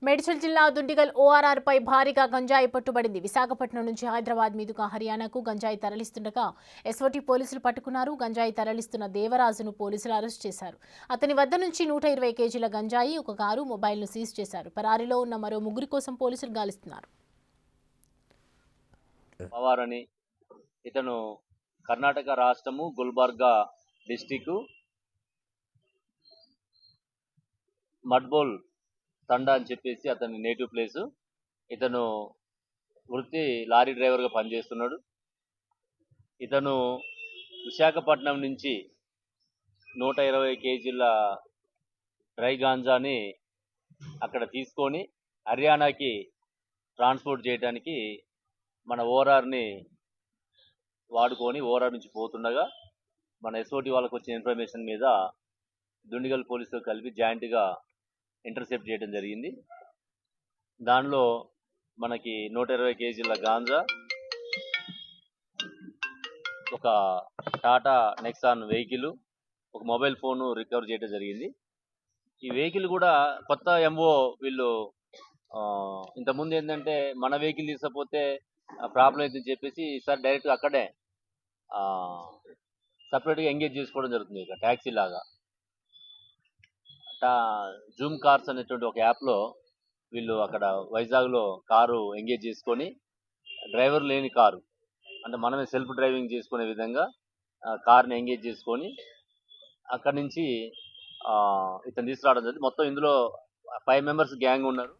మేడ్చల్ జిల్లా దుండిగల్ ఓఆర్ఆర్ పై భారీగా గంజాయి పట్టుబడింది. విశాఖపట్నం నుంచి హైదరాబాద్ మీదుగా హర్యానాకు గంజాయి తరలిస్తుండగా ఎస్ఓటీ పోలీసులు పట్టుకున్నారు. గంజాయి తరలిస్తున్న దేవరాజును పోలీసులు అరెస్ట్ చేశారు. అతని వద్ద నుంచి 120 కేజీల గంజాయి, ఒక కారు, మొబైల్ను సీజ్ చేశారు. పరారీలో ఉన్న మరో ముగ్గురి కోసం పోలీసులు గాలిస్తున్నారు. ఇతను కర్ణాటక రాష్ట్రము గుల్బర్గా డిస్టిక్ మడ్బోల్ తండా అని చెప్పేసి అతని నేటివ్ ప్లేసు. ఇతను వృత్తి లారీ డ్రైవర్గా పనిచేస్తున్నాడు. ఇతను విశాఖపట్నం నుంచి 120 కేజీల డ్రై గాంజాని అక్కడ తీసుకొని హర్యానాకి ట్రాన్స్పోర్ట్ చేయడానికి మన ఓఆర్ఆర్ని వాడుకొని ఓఆర్ఆర్ నుంచి పోతుండగా మన ఎస్ఓటి వాళ్ళకు వచ్చిన ఇన్ఫర్మేషన్ మీద దుండిగల్ పోలీసులు కలిపి జాయింట్గా ఇంటర్సెప్ట్ చేయడం జరిగింది. దానిలో మనకి 120 కేజీల గాంజా, ఒక టాటా నెక్సాన్ వెహికల్, ఒక మొబైల్ ఫోను రికవర్ చేయడం జరిగింది. ఈ వెహికల్ కూడా కొత్త ఎంఓ వీళ్ళు ఇంతకుముందు ఏంటంటే మన వెహికల్ తీసుకపోతే ప్రాబ్లం అవుతుందని చెప్పేసి ఈసారి డైరెక్ట్గా అక్కడే సపరేట్గా ఎంగేజ్ చేసుకోవడం జరుగుతుంది. ఇక ట్యాక్సీ లాగా జూమ్ కార్స్ అనేటువంటి ఒక యాప్లో వీళ్ళు అక్కడ వైజాగ్లో కారు ఎంగేజ్ చేసుకొని డ్రైవర్ లేని కారు అంటే మనమే సెల్ఫ్ డ్రైవింగ్ చేసుకునే విధంగా కార్ని ఎంగేజ్ చేసుకొని అక్కడి నుంచి ఇతను తీసుకురావడం జరిగింది. మొత్తం ఇందులో 5 మెంబర్స్ గ్యాంగ్ ఉన్నారు.